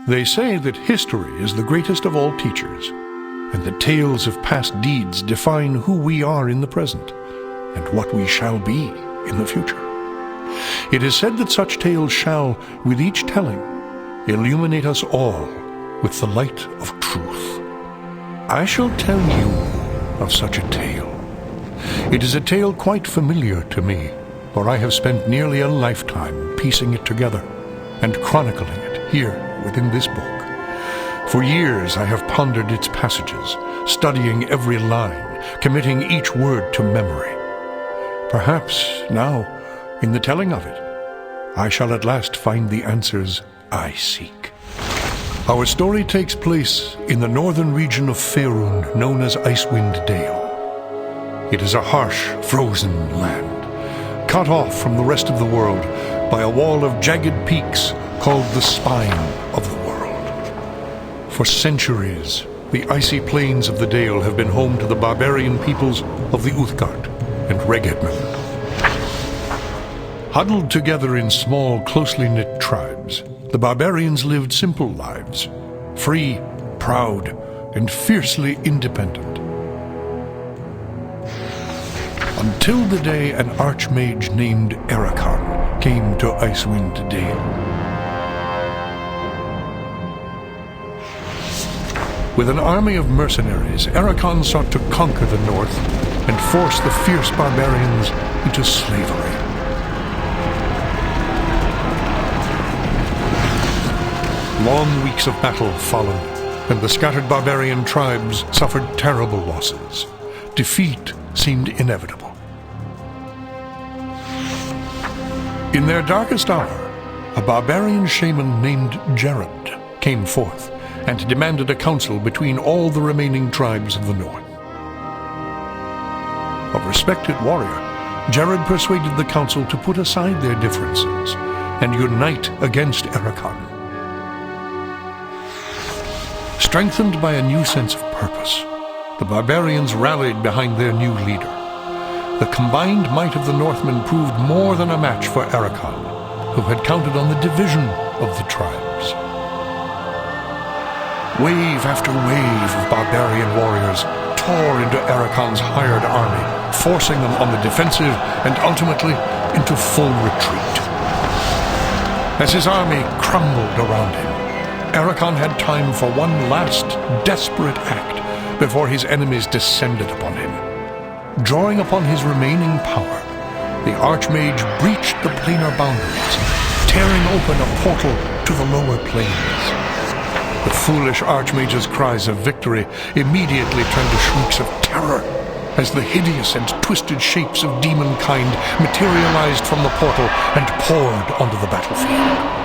They say that history is the greatest of all teachers, and that tales of past deeds define who we are in the present, and what we shall be in the future. It is said that such tales shall, with each telling, illuminate us all with the light of truth. I shall tell you of such a tale. It is a tale quite familiar to me, for I have spent nearly a lifetime piecing it together and chronicling it here within this book. For years I have pondered its passages, studying every line, committing each word to memory. Perhaps now, in the telling of it, I shall at last find the answers I seek. Our story takes place in the northern region of Faerun, known as Icewind Dale. It is a harsh, frozen land, cut off from the rest of the world by a wall of jagged peaks called the Spine of the World. For centuries, the icy plains of the Dale have been home to the barbarian peoples of the Uthgard and Regedmund. Huddled together in small, closely knit tribes, the barbarians lived simple lives, free, proud, and fiercely independent. Until the day an archmage named Ericon came to Icewind Dale. With an army of mercenaries, Ericon sought to conquer the north and force the fierce barbarians into slavery. Long weeks of battle followed, and the scattered barbarian tribes suffered terrible losses. Defeat seemed inevitable. In their darkest hour, a barbarian shaman named Jared came forth and demanded a council between all the remaining tribes of the north. A respected warrior, Jared persuaded the council to put aside their differences and unite against Ericon. Strengthened by a new sense of purpose, the barbarians rallied behind their new leader. The combined might of the Northmen proved more than a match for Ericon, who had counted on the division of the tribes. Wave after wave of barbarian warriors tore into Ericon's hired army, forcing them on the defensive and ultimately into full retreat. As his army crumbled around him, Ericon had time for one last desperate act before his enemies descended upon him. Drawing upon his remaining power, the Archmage breached the planar boundaries, tearing open a portal to the lower planes. The foolish Archmage's cries of victory immediately turned to shrieks of terror as the hideous and twisted shapes of demonkind materialized from the portal and poured onto the battlefield.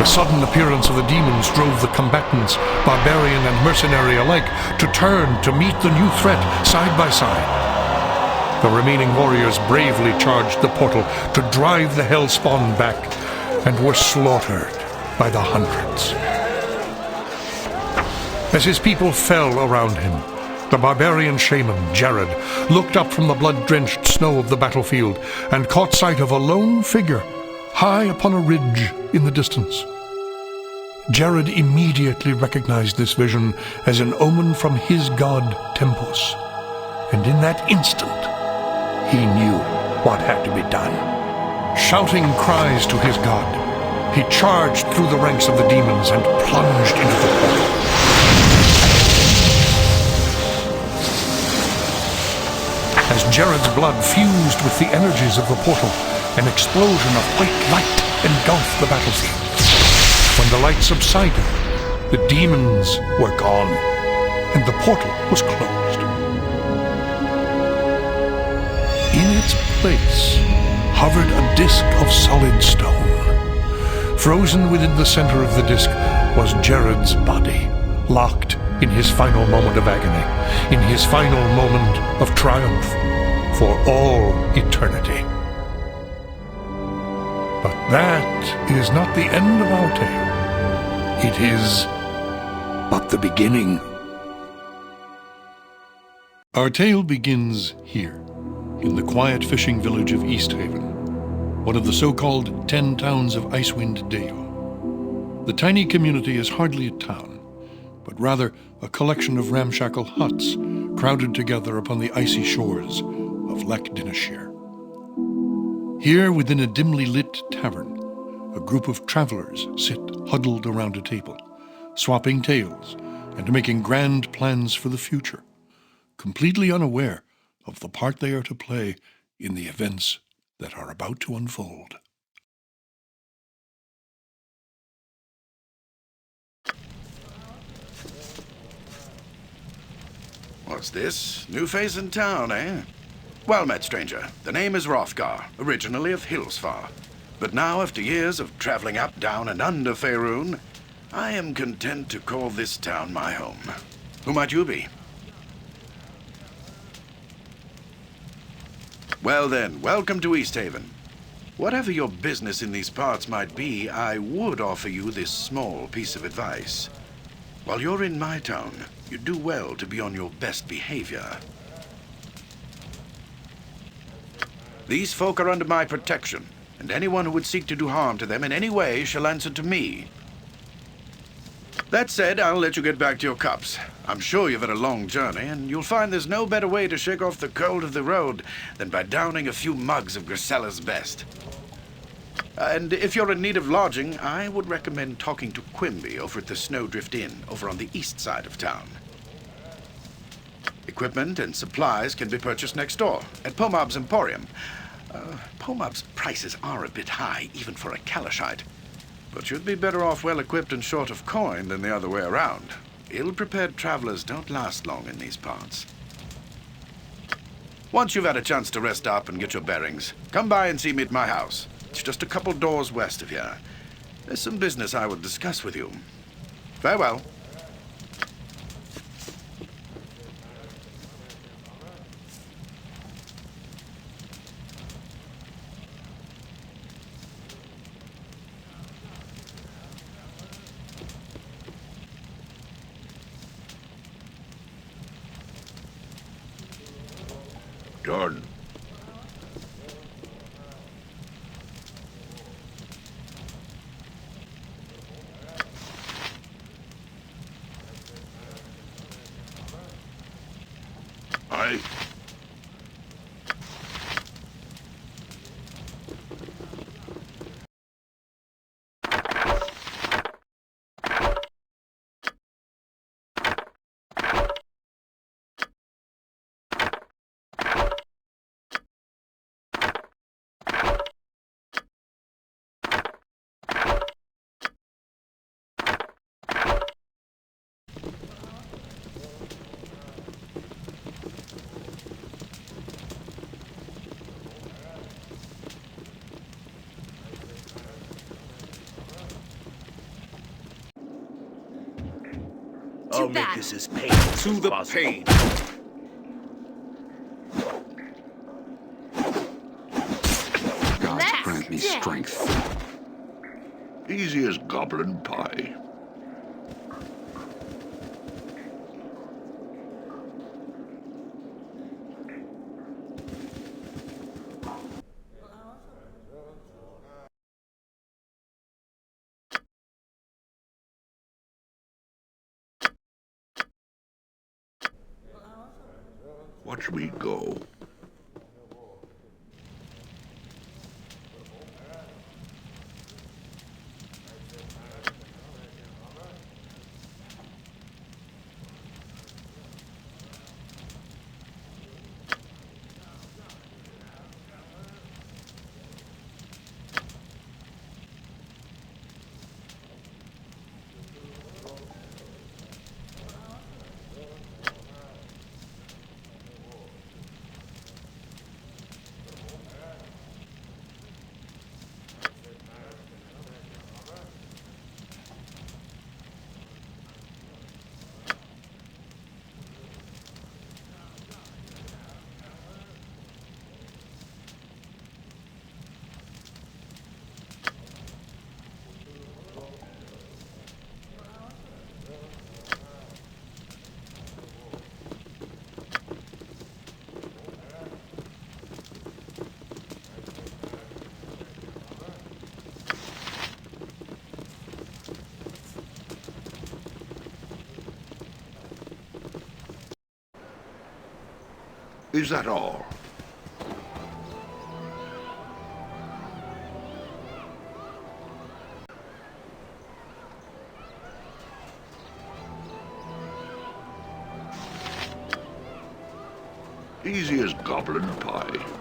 The sudden appearance of the demons drove the combatants, barbarian and mercenary alike, to turn to meet the new threat side by side. The remaining warriors bravely charged the portal to drive the hellspawn back and were slaughtered by the hundreds. As his people fell around him, the barbarian shaman, Jared, looked up from the blood-drenched snow of the battlefield and caught sight of a lone figure high upon a ridge in the distance. Jared immediately recognized this vision as an omen from his god Tempus, and in that instant, he knew what had to be done. Shouting cries to his god, he charged through the ranks of the demons and plunged into the portal. As Jared's blood fused with the energies of the portal, an explosion of white light engulfed the battlefield. When the light subsided, the demons were gone, and the portal was closed. In its place hovered a disk of solid stone. Frozen within the center of the disk was Jared's body, locked in his final moment of agony, in his final moment of triumph, for all eternity. But that is not the end of our tale. It is but the beginning. Our tale begins here, in the quiet fishing village of East Haven, one of the so-called 10 towns of Icewind Dale. The tiny community is hardly a town, but rather a collection of ramshackle huts crowded together upon the icy shores of Lech Dineshire. Here, within a dimly lit tavern, a group of travelers sit huddled around a table, swapping tales and making grand plans for the future, completely unaware of the part they are to play in the events that are about to unfold. What's this? New face in town, eh? Well met, stranger. The name is Hrothgar, originally of Hillsfar. But now, after years of traveling up, down, and under Faerun, I am content to call this town my home. Who might you be? Well then, welcome to Easthaven. Whatever your business in these parts might be, I would offer you this small piece of advice. While you're in my town, you do well to be on your best behavior. These folk are under my protection, and anyone who would seek to do harm to them in any way shall answer to me. That said, I'll let you get back to your cups. I'm sure you've had a long journey, and you'll find there's no better way to shake off the cold of the road than by downing a few mugs of Grisella's best. And if you're in need of lodging, I would recommend talking to Quimby over at the Snowdrift Inn over on the east side of town. Equipment and supplies can be purchased next door at Pomab's Emporium. Pomab's prices are a bit high, even for a Kalashite. But you'd be better off well-equipped and short of coin than the other way around. Ill-prepared travelers don't last long in these parts. Once you've had a chance to rest up and get your bearings, come by and see me at my house. It's just a couple doors west of here. There's some business I would discuss with you. Farewell. Done. I'll make this as painful to the pain. God grant me strength. Easy as goblin pie. Watch me go. Is that all? Easy as goblin pie.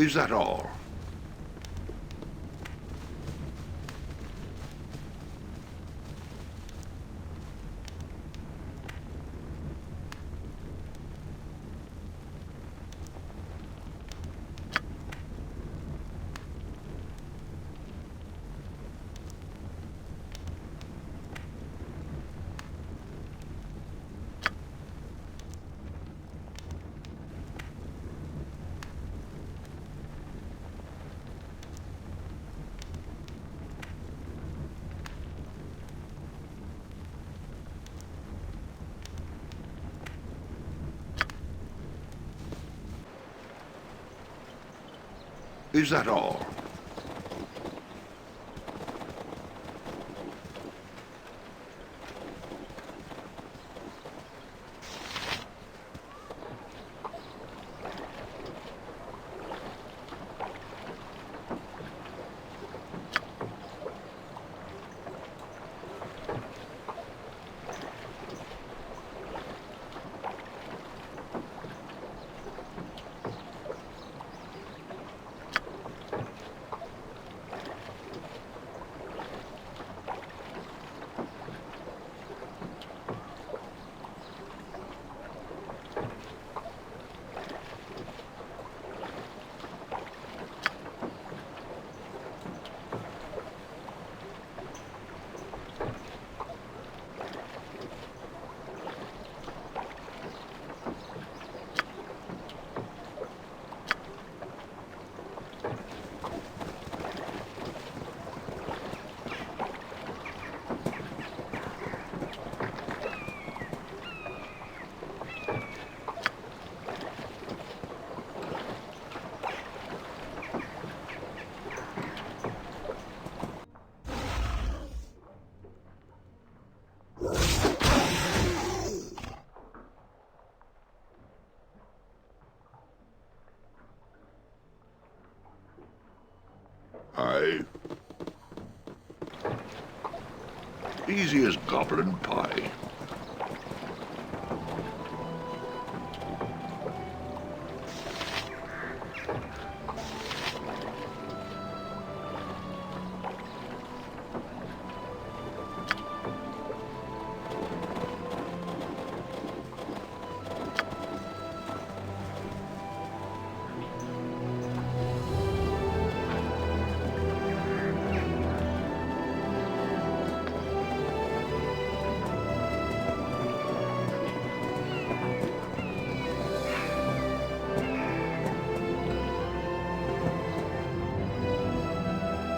Is that all? Is that all? Easy as goblin pie.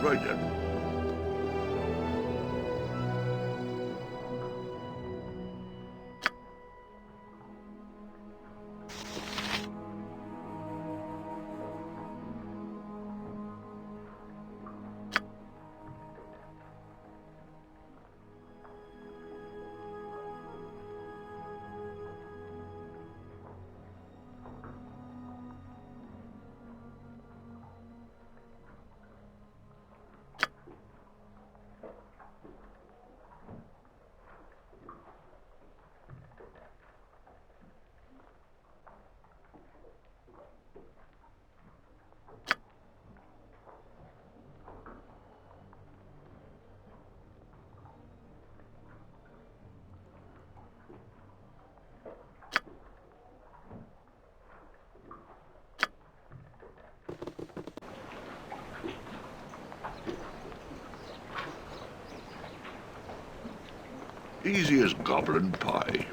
Right then. Easy as goblin pie.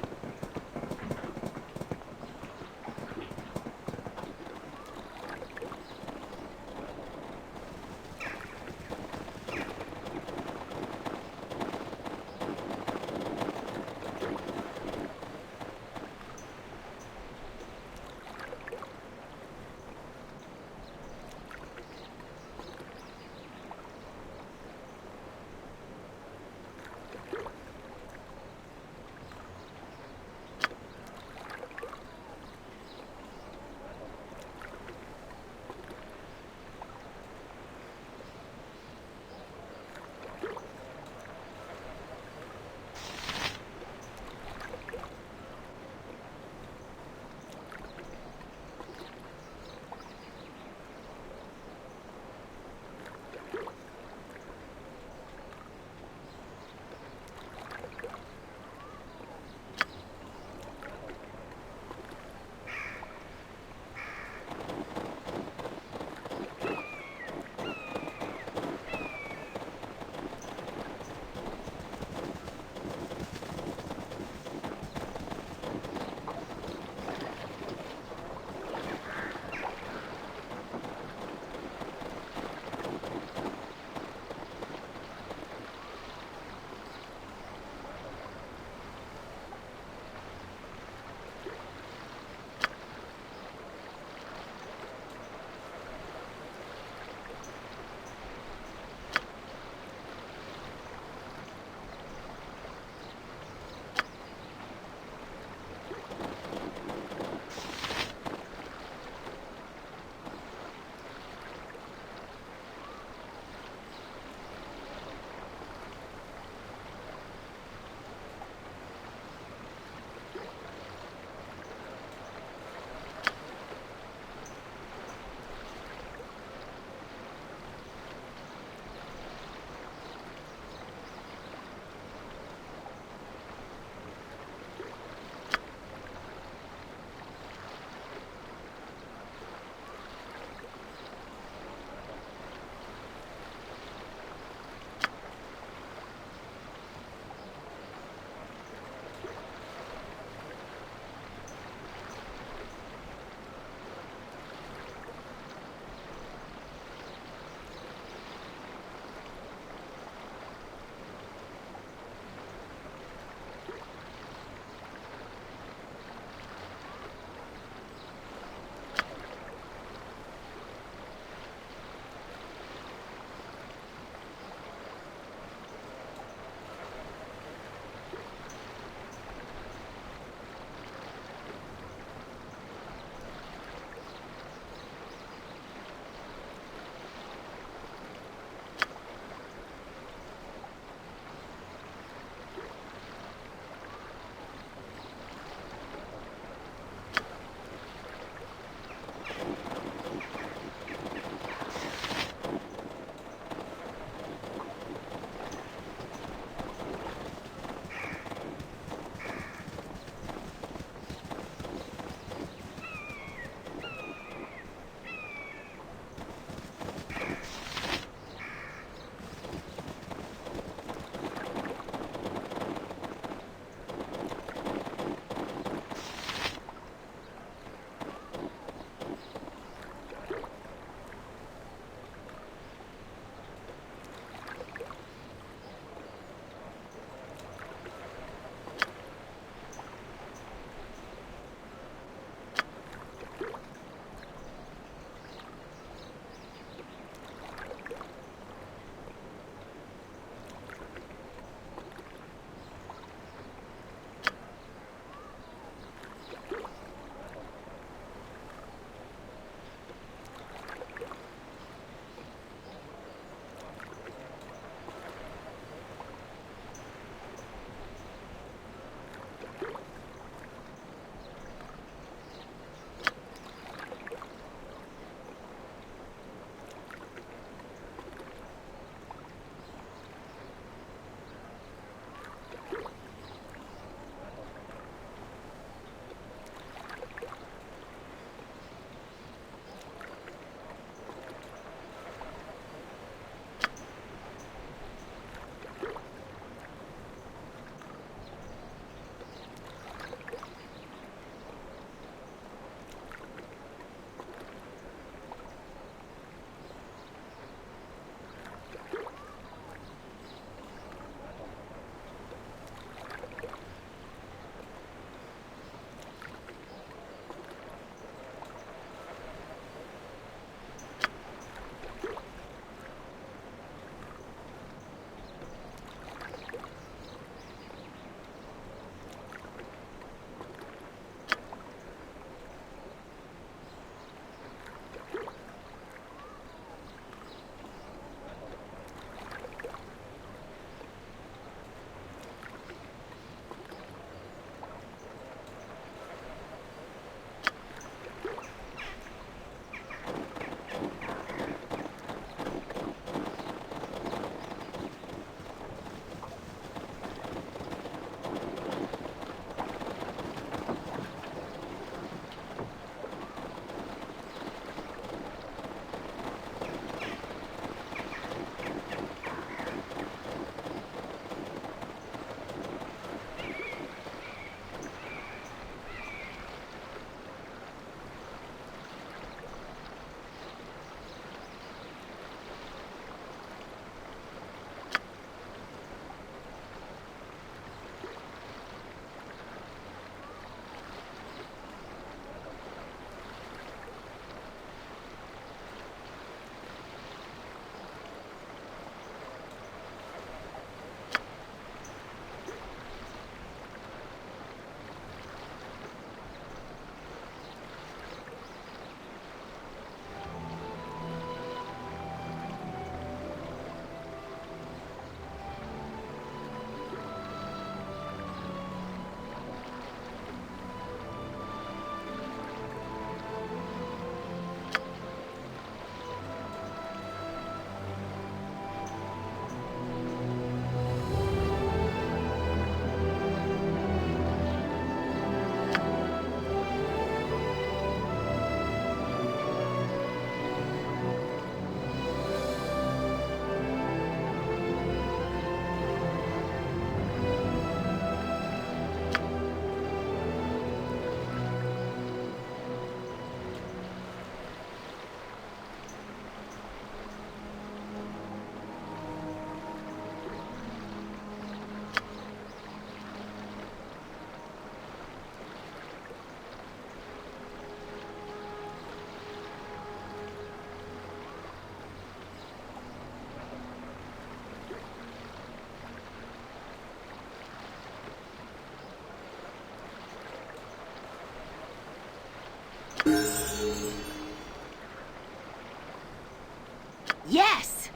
Yes!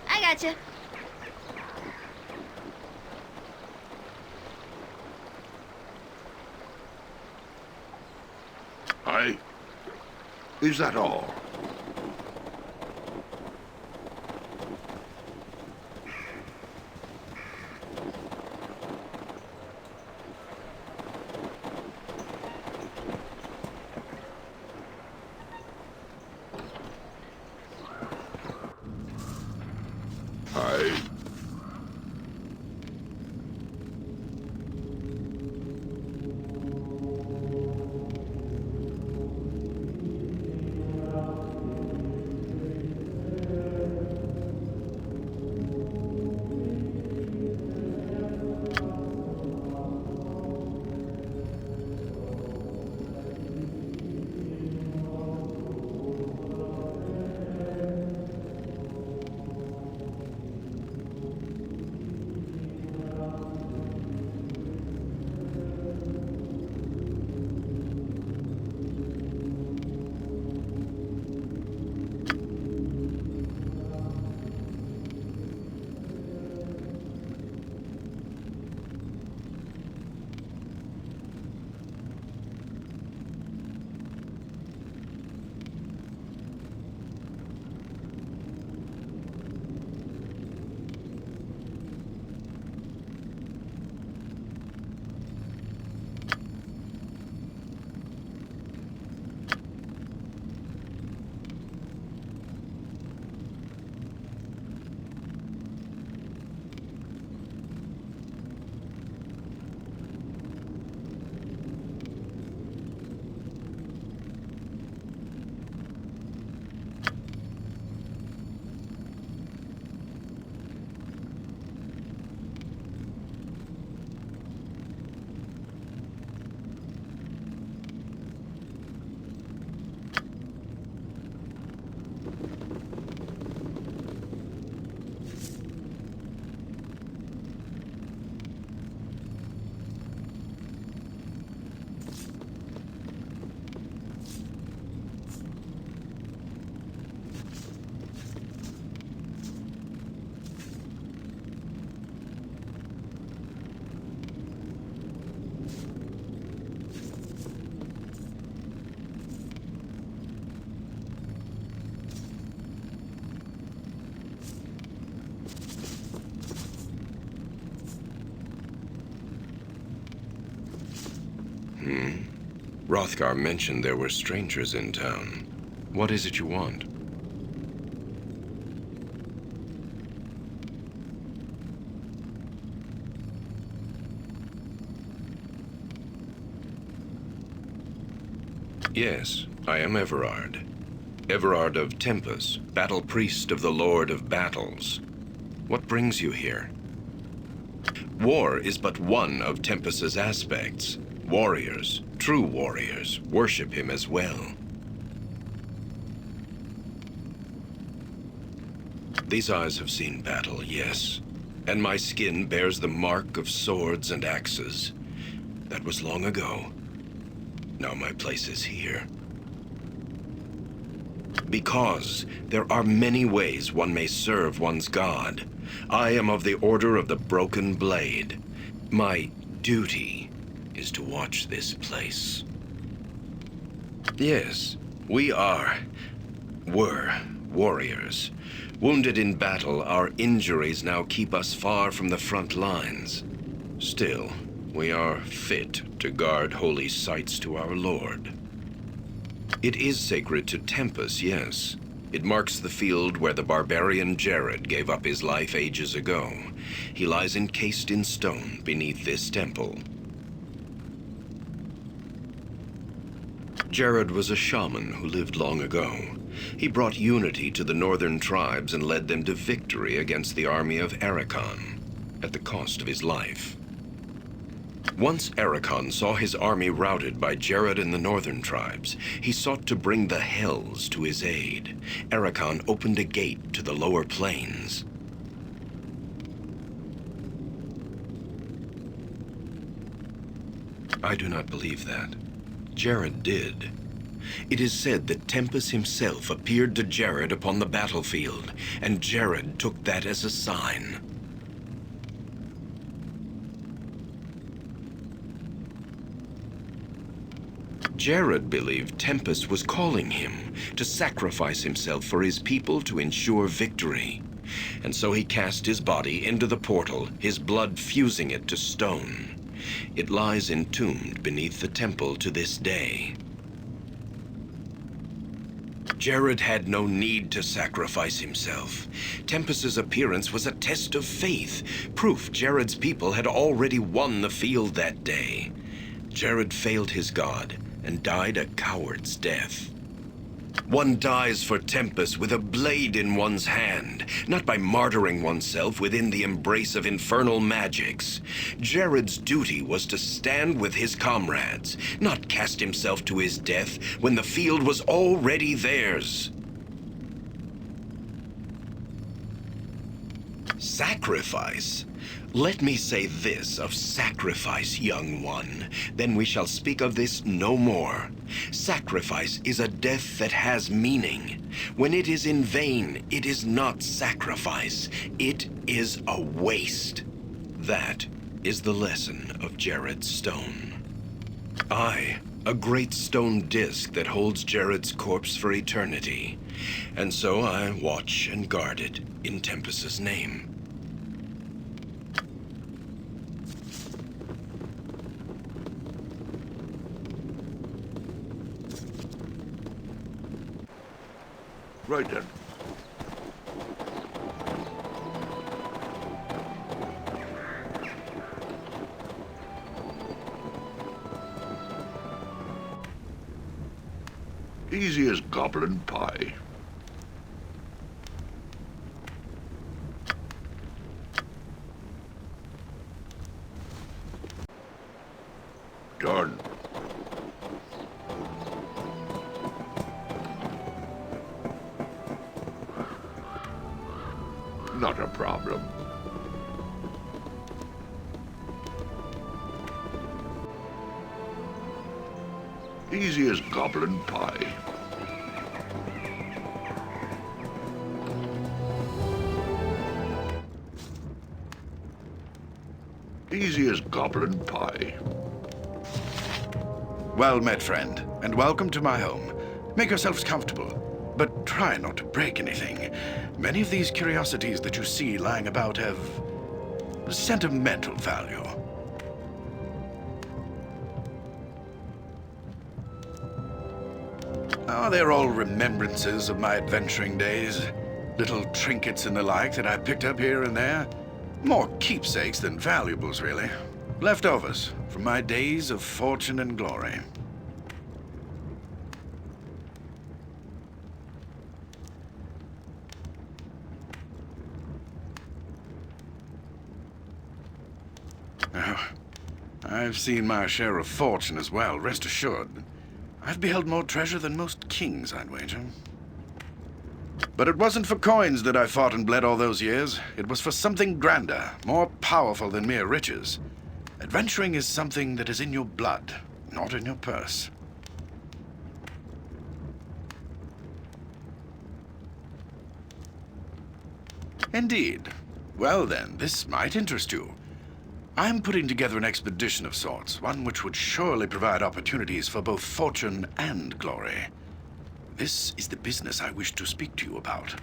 I gotcha. Aye. Is that all? Aye. Hrothgar mentioned there were strangers in town. What is it you want? Yes, I am Everard. Everard of Tempus, battle priest of the Lord of Battles. What brings you here? War is but one of Tempus's aspects. Warriors, true warriors, worship him as well. These eyes have seen battle, yes. And my skin bears the mark of swords and axes. That was long ago. Now my place is here. Because there are many ways one may serve one's god. I am of the Order of the Broken Blade. My duty is to watch this place. Yes, we were warriors. Wounded in battle, our injuries now keep us far from the front lines. Still, we are fit to guard holy sites to our Lord. It is sacred to Tempus, yes. It marks the field where the barbarian Jared gave up his life ages ago. He lies encased in stone beneath this temple. Jared was a shaman who lived long ago. He brought unity to the northern tribes and led them to victory against the army of Ericon, at the cost of his life. Once Ericon saw his army routed by Jared and the northern tribes, he sought to bring the Hells to his aid. Ericon opened a gate to the lower plains. I do not believe that. Jared did. It is said that Tempus himself appeared to Jared upon the battlefield, and Jared took that as a sign. Jared believed Tempus was calling him to sacrifice himself for his people to ensure victory. And so he cast his body into the portal, his blood fusing it to stone. It lies entombed beneath the temple to this day. Jared had no need to sacrifice himself. Tempus's appearance was a test of faith, proof Jared's people had already won the field that day. Jared failed his god and died a coward's death. One dies for Tempus with a blade in one's hand, not by martyring oneself within the embrace of infernal magics. Jared's duty was to stand with his comrades, not cast himself to his death when the field was already theirs. Sacrifice? Let me say this of sacrifice, young one, then we shall speak of this no more. Sacrifice is a death that has meaning. When it is in vain, it is not sacrifice. It is a waste. That is the lesson of Jared's stone. A great stone disk that holds Jared's corpse for eternity. And so I watch and guard it in Tempus's name. Right then. Easy as goblin pie. Done. Not a problem. Easy as goblin pie. Easy as goblin pie. Well met, friend, and welcome to my home. Make yourselves comfortable, but try not to break anything. Many of these curiosities that you see lying about have sentimental value. Oh, they're all remembrances of my adventuring days. Little trinkets and the like that I picked up here and there. More keepsakes than valuables, really. Leftovers from my days of fortune and glory. Oh, I've seen my share of fortune as well, rest assured. I've beheld more treasure than most kings, I'd wager. But it wasn't for coins that I fought and bled all those years. It was for something grander, more powerful than mere riches. Adventuring is something that is in your blood, not in your purse. Indeed. Well then, this might interest you. I'm putting together an expedition of sorts, one which would surely provide opportunities for both fortune and glory. This is the business I wish to speak to you about.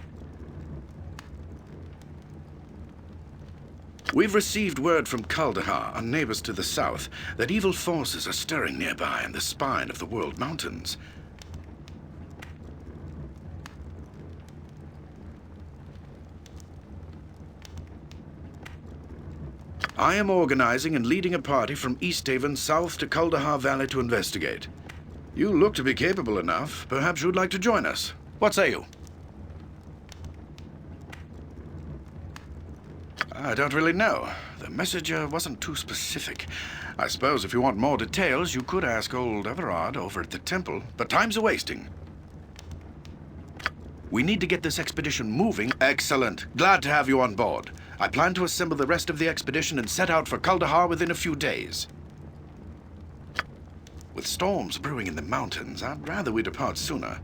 We've received word from Kaldahar, our neighbors to the south, that evil forces are stirring nearby in the spine of the World Mountains. I am organizing and leading a party from Easthaven south to Kaldahar Valley to investigate. You look to be capable enough. Perhaps you'd like to join us. What say you? I don't really know. The messenger wasn't too specific. I suppose if you want more details, you could ask old Everard over at the temple, but time's a-wasting. We need to get this expedition moving. Excellent. Glad to have you on board. I plan to assemble the rest of the expedition and set out for Kaldahar within a few days. With storms brewing in the mountains, I'd rather we depart sooner.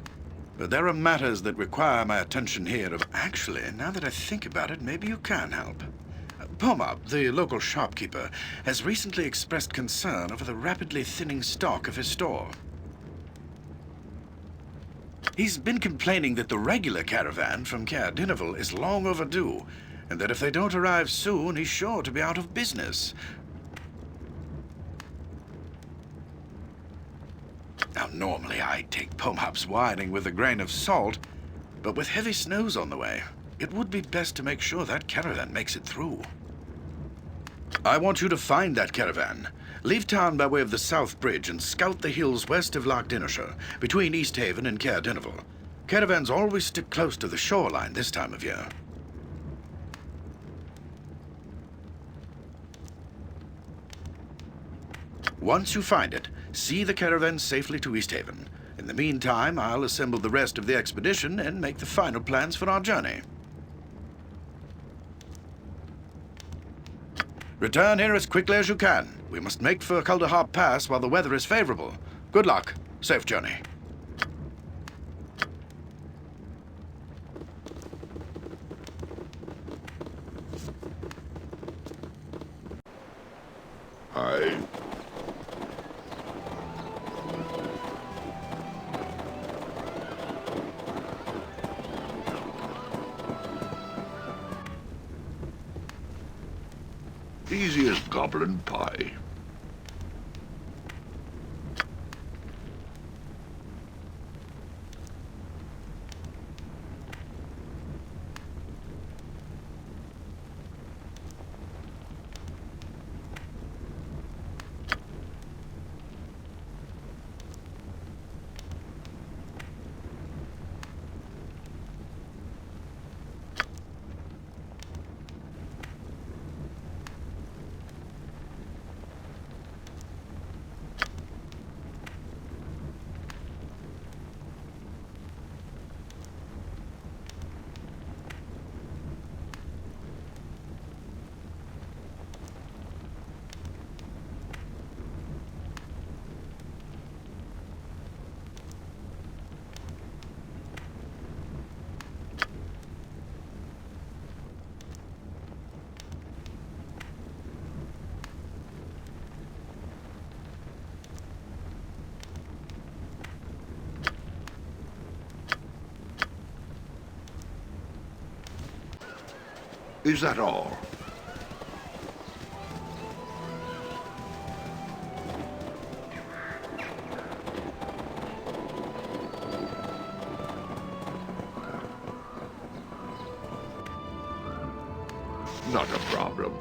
But there are matters that require my attention here. Actually, now that I think about it, maybe you can help. Pomab, the local shopkeeper, has recently expressed concern over the rapidly thinning stock of his store. He's been complaining that the regular caravan from Caer Dineval is long overdue, and that if they don't arrive soon, he's sure to be out of business. Now, normally I'd take Pomab's whining with a grain of salt, but with heavy snows on the way, it would be best to make sure that caravan makes it through. I want you to find that caravan. Leave town by way of the South Bridge and scout the hills west of Loch Dinnershire, between Easthaven and Caer Dineval. Caravans always stick close to the shoreline this time of year. Once you find it, see the caravan safely to Easthaven. In the meantime, I'll assemble the rest of the expedition and make the final plans for our journey. Return here as quickly as you can. We must make for Kaldahar Pass while the weather is favorable. Good luck. Safe journey. Aye. Easy as goblin pie. Is that all? Not a problem.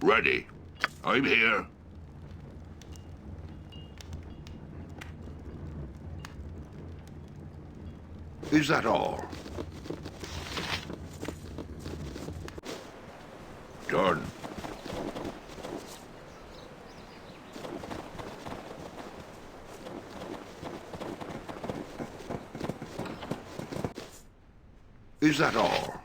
Ready. I'm here. Is that all? Done. Is that all?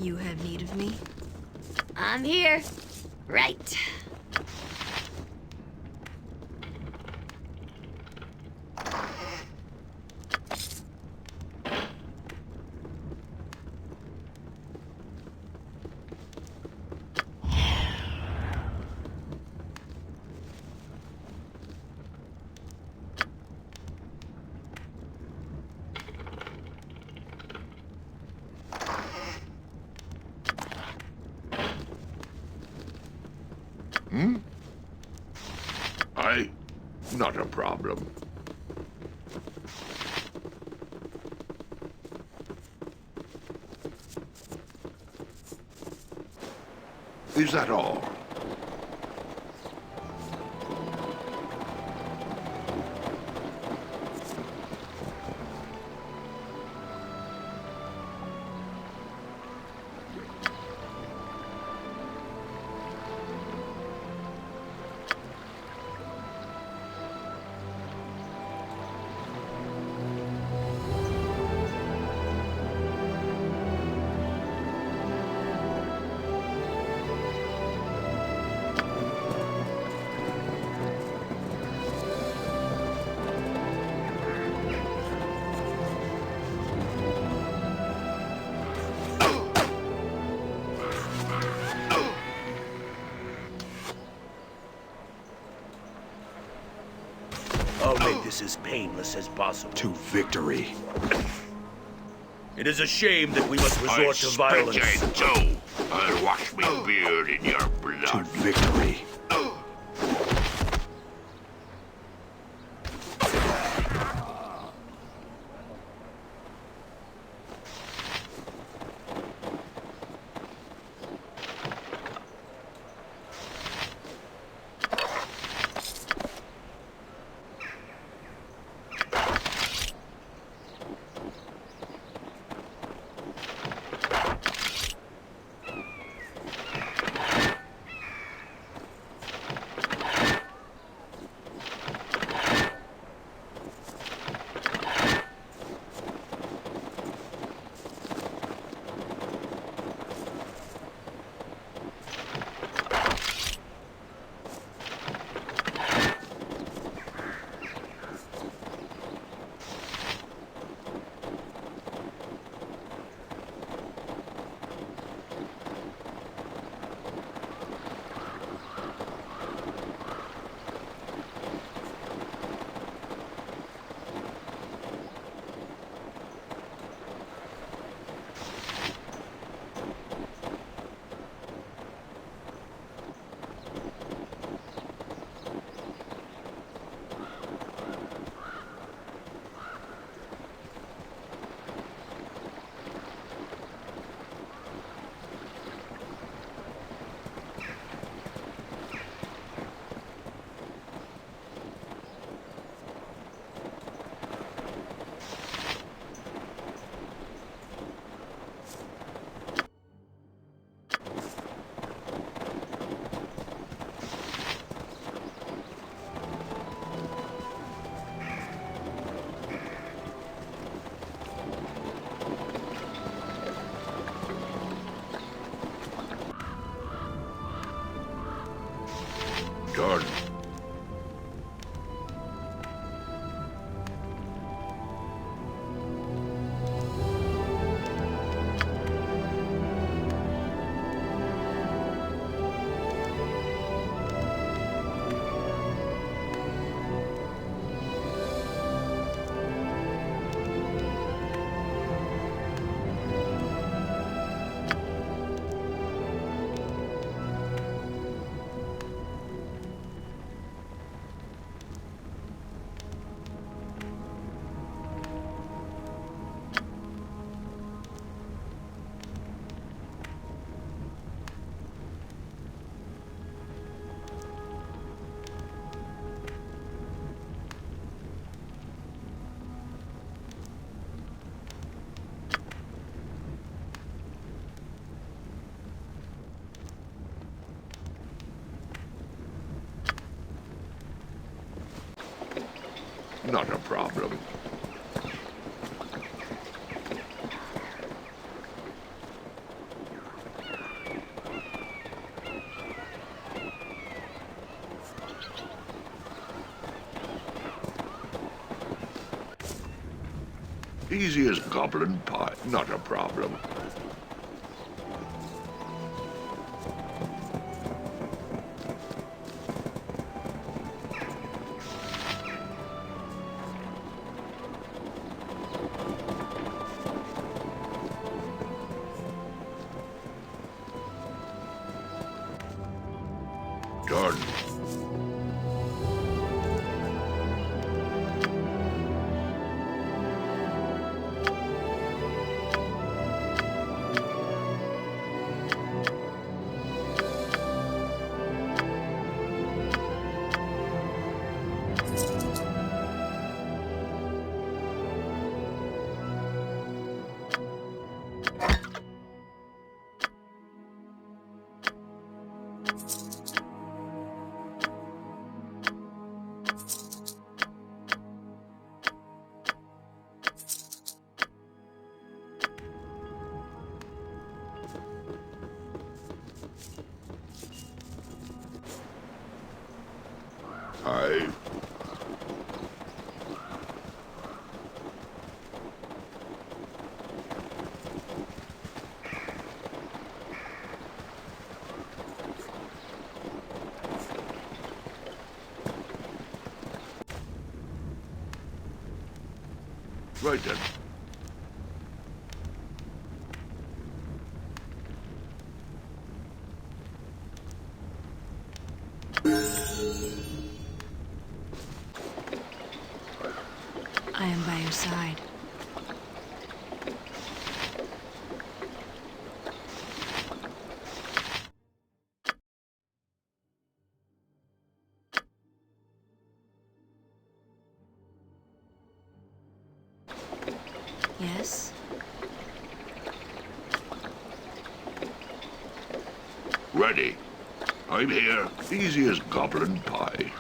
You have need of me? I'm here. Right. Not a problem. Is that all? I'll make this as painless as possible. To victory. It is a shame that we must resort to violence. Too. I'll wash me beard in your To blood. victory. Done. Not a problem. Easy as goblin pie. Not a problem. Done. Aye. Right then. I am by your side. Yes? Ready. I'm here. Easy as goblin pie.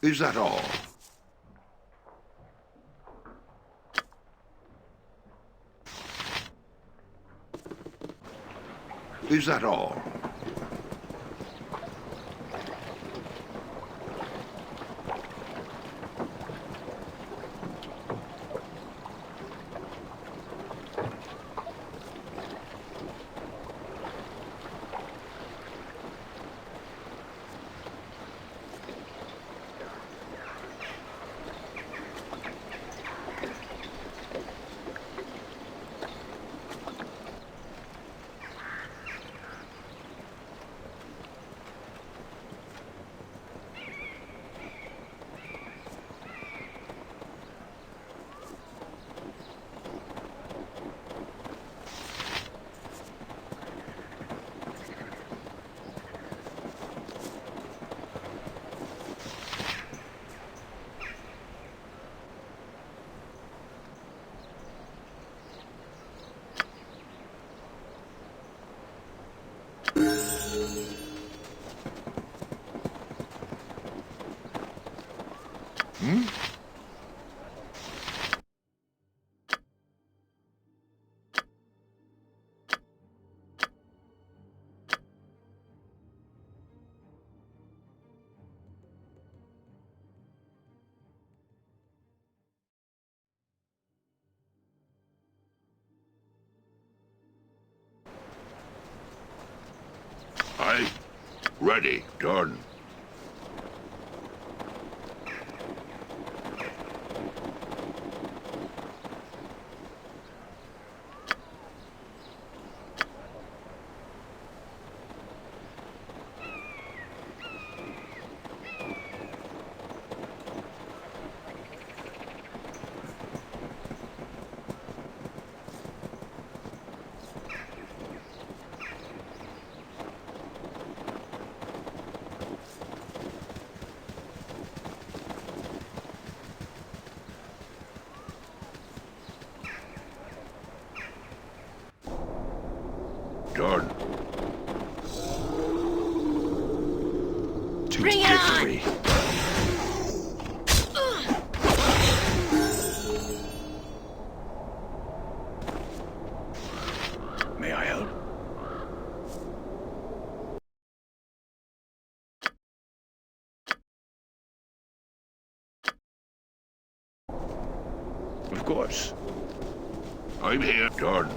Is that all? Is that all? Aye. Ready. Done. Done. To Bring victory. May I help? Of course. I'm here. Done.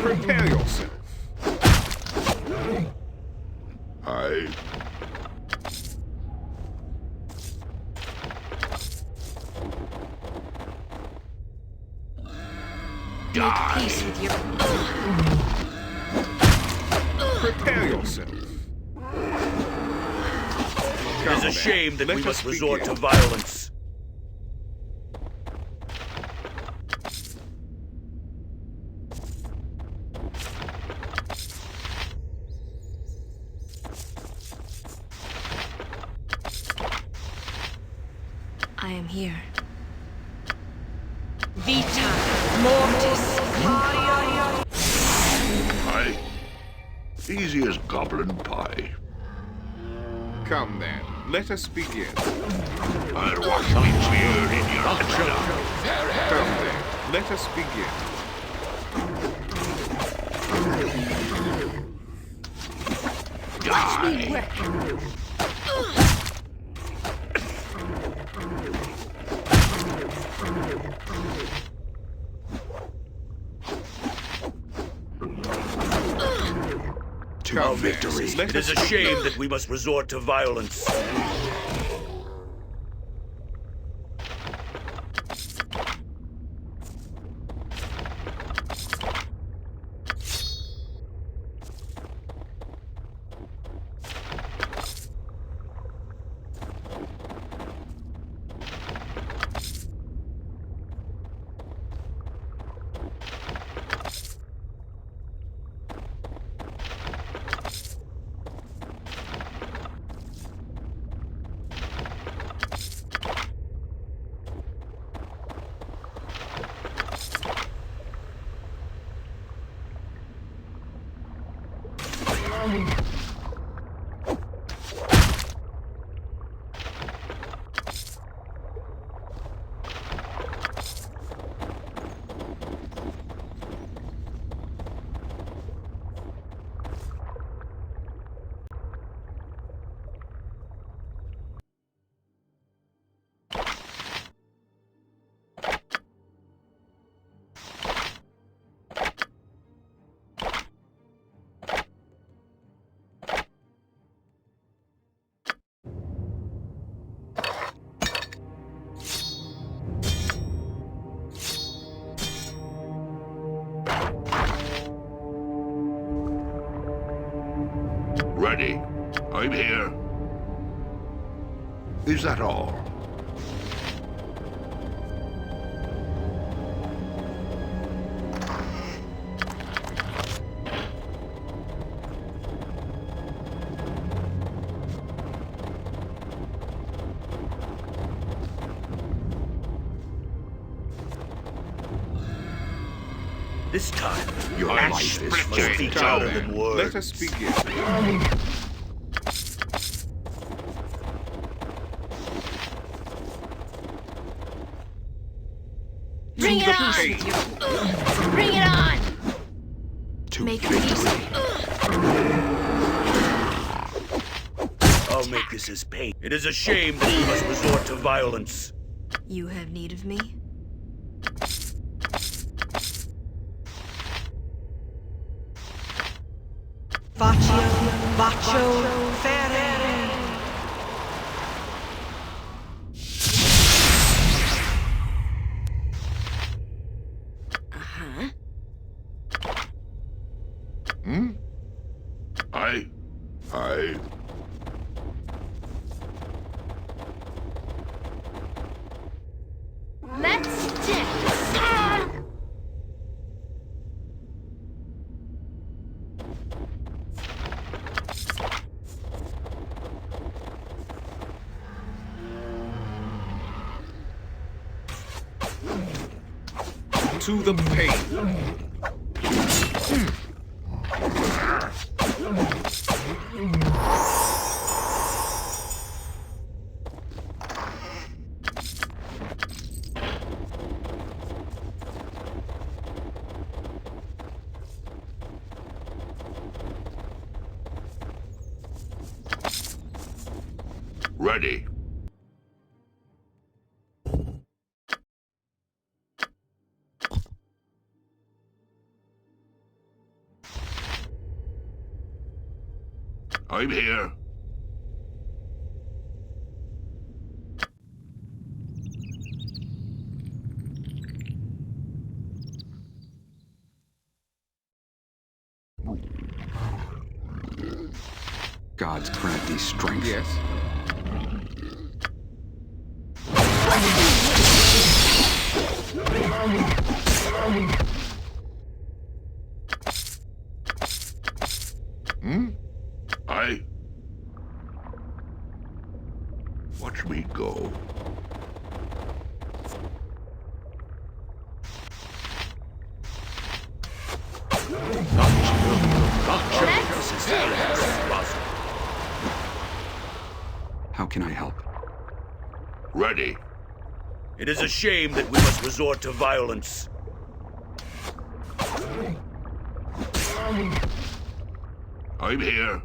Prepare yourself. Aye. Make peace with your... Prepare yourself. It is a shame that we must resort to violence. I am here. Vita mortis. Aye. Easy as goblin pie. Come then, let us begin. I'll wash my beard in your underdog. Come then, let us begin. To victory. It is a shame that we must resort to violence. Ready. I'm here. Is that all? This time, Your life is must speak louder than words. Let us begin. Bring it on! Bring it on! Make peace. I'll make this as pain. It is a shame that we must resort to violence. You have need of me? Vacio Fere. Uh-huh. I... Let's dance! To the pain. Ready. I'm here. Gods grant thee strength. Yes. Watch me go. How can I help? Ready. It is a shame that we must resort to violence. I'm here.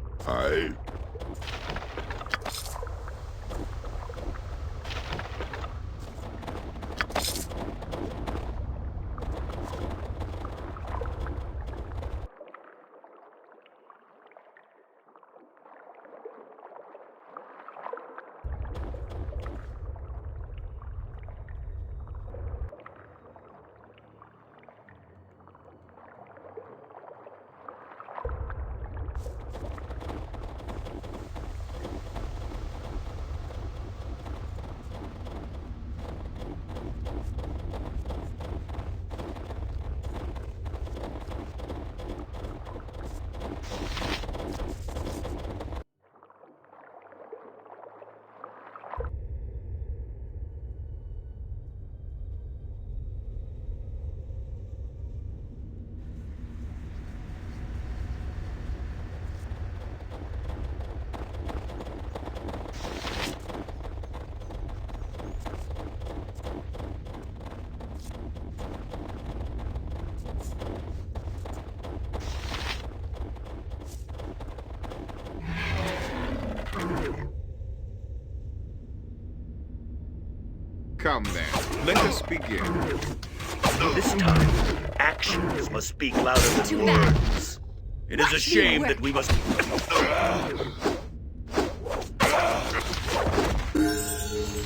Come then, let us begin. This time, actions must speak louder than words. It is a shame that we must...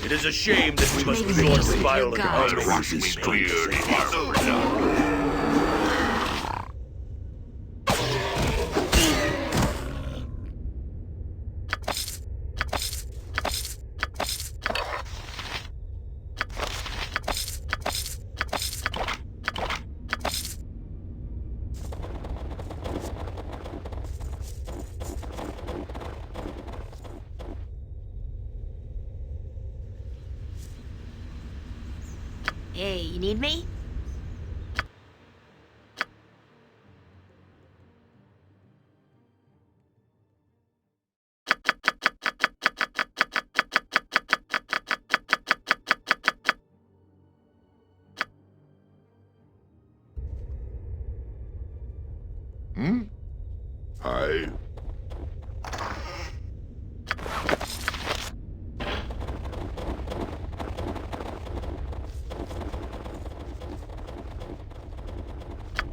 It is a shame that we must resort to violent Hey, you need me? I...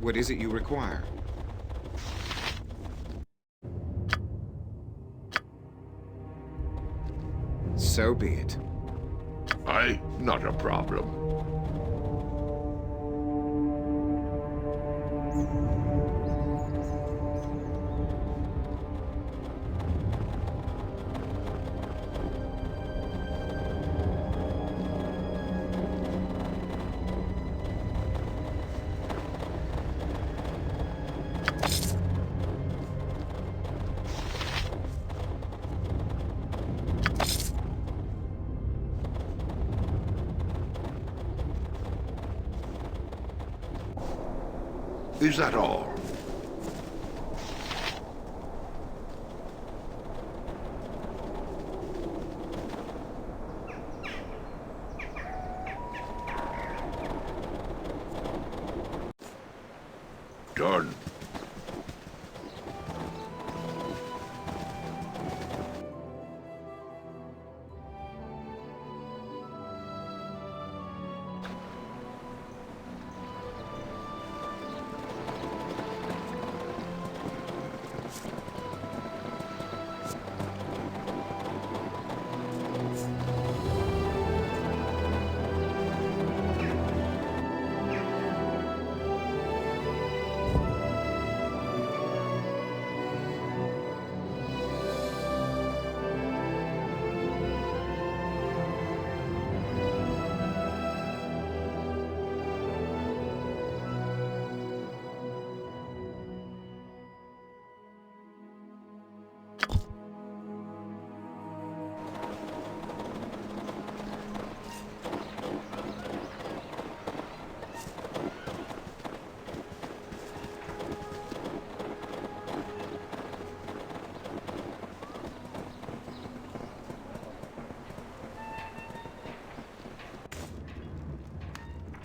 What is it you require? So be it. Not a problem. Is that all? Done.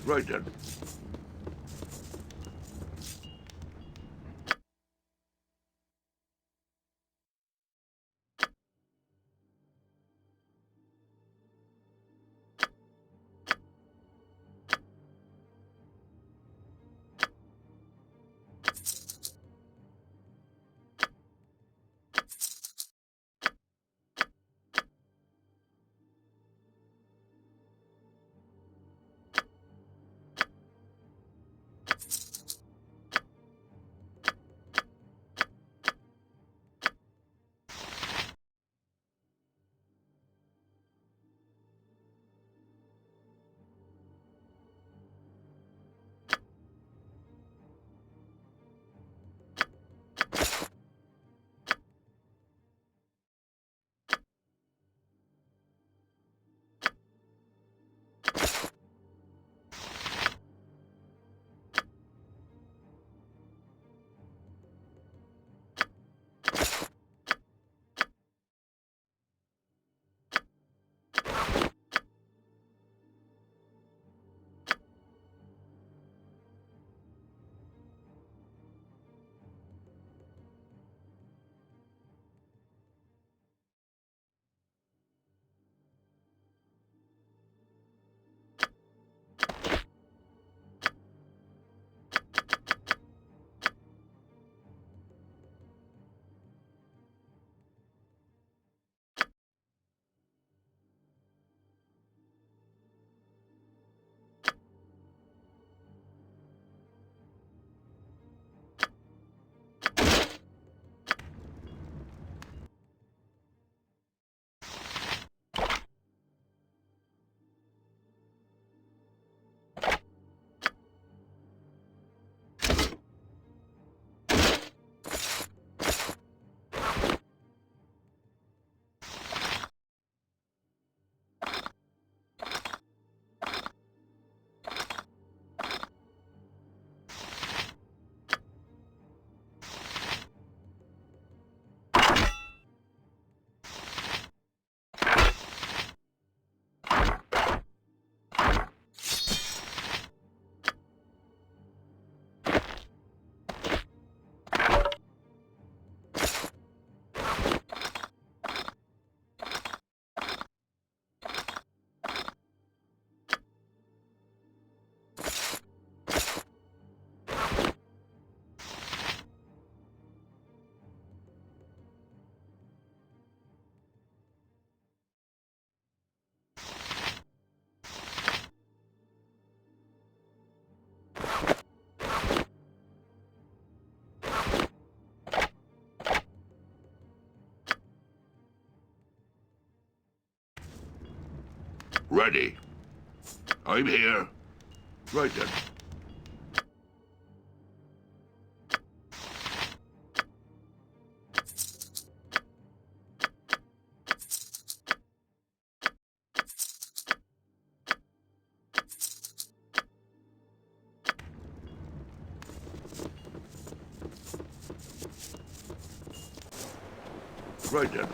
Right then. Ready. I'm here. Right then. Right then.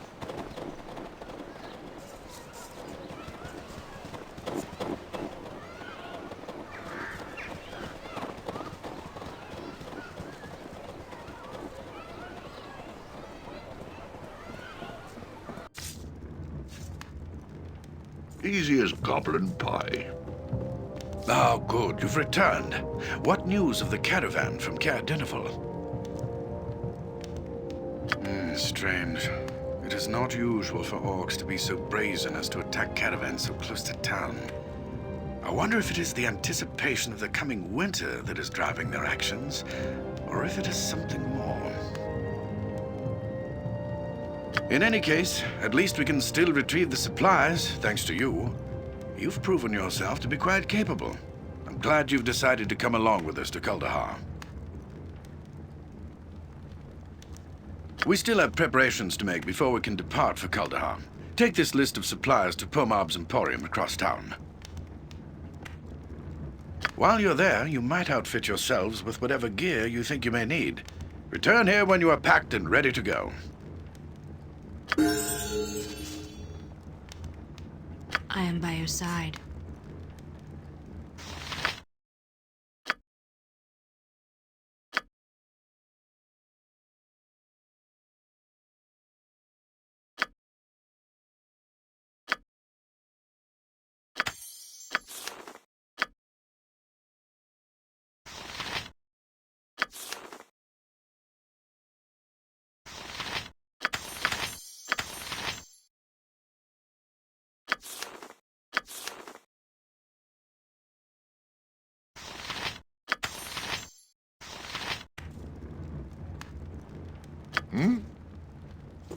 Easy as goblin pie. Oh, good. You've returned. What news of the caravan from Caer Dineval? Strange. It is not usual for orcs to be so brazen as to attack caravans so close to town. I wonder if it is the anticipation of the coming winter that is driving their actions, or if it is something more. In any case, at least we can still retrieve the supplies, thanks to you. You've proven yourself to be quite capable. I'm glad you've decided to come along with us to Kuldahar. We still have preparations to make before we can depart for Kuldahar. Take this list of supplies to Pomab's Emporium across town. While you're there, you might outfit yourselves with whatever gear you think you may need. Return here when you are packed and ready to go. I am by your side.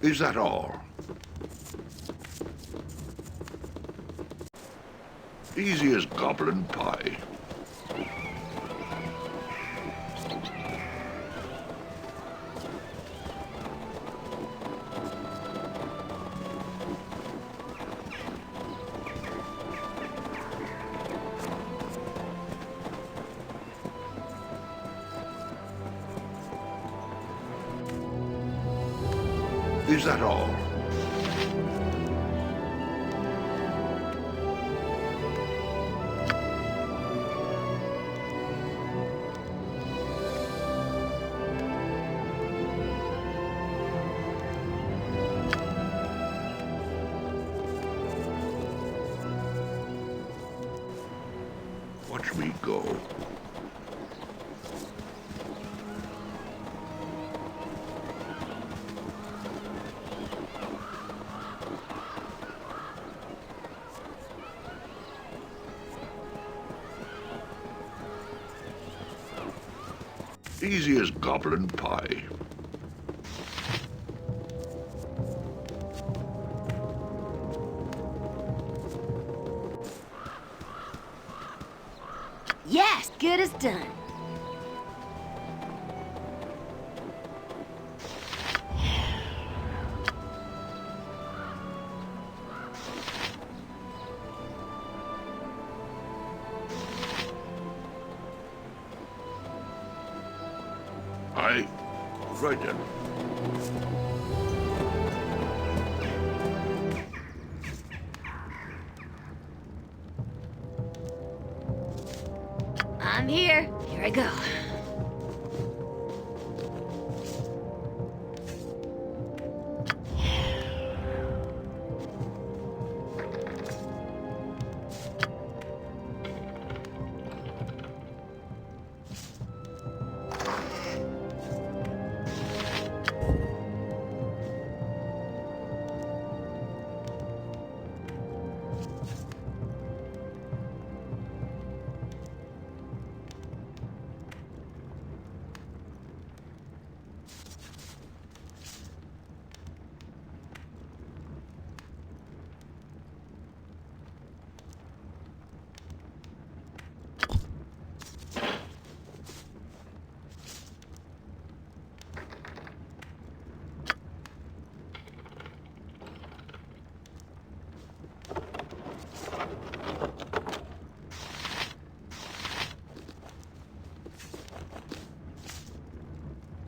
Is that all? Easy as goblin pie. Is that all? Watch me go. Easy as goblin pie. Yes, good as done. Right then. I'm here. Here I go.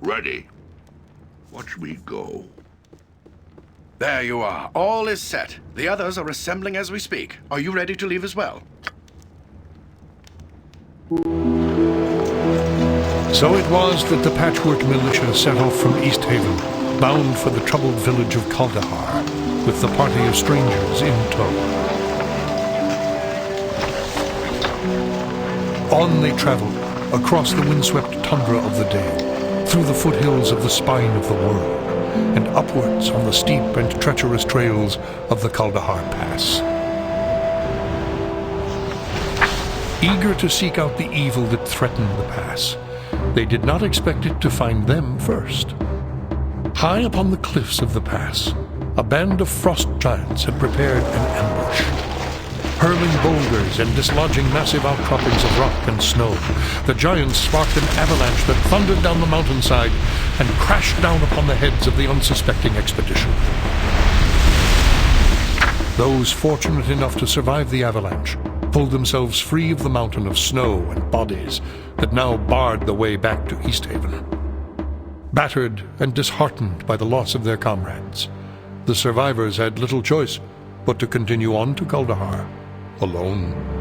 Ready. Watch me go. There you are. All is set. The others are assembling as we speak. Are you ready to leave as well? So it was that the patchwork militia set off from East Haven, bound for the troubled village of Kaldahar, with the party of strangers in tow. On they traveled, across the windswept tundra of the Dale, through the foothills of the spine of the world, and upwards on the steep and treacherous trails of the Kaldahar Pass. Eager to seek out the evil that threatened the pass, they did not expect it to find them first. High upon the cliffs of the pass, a band of frost giants had prepared an ambush. Hurling boulders and dislodging massive outcroppings of rock and snow, the giants sparked an avalanche that thundered down the mountainside and crashed down upon the heads of the unsuspecting expedition. Those fortunate enough to survive the avalanche pulled themselves free of the mountain of snow and bodies that now barred the way back to East Haven. Battered and disheartened by the loss of their comrades, the survivors had little choice but to continue on to Kaldahar, alone.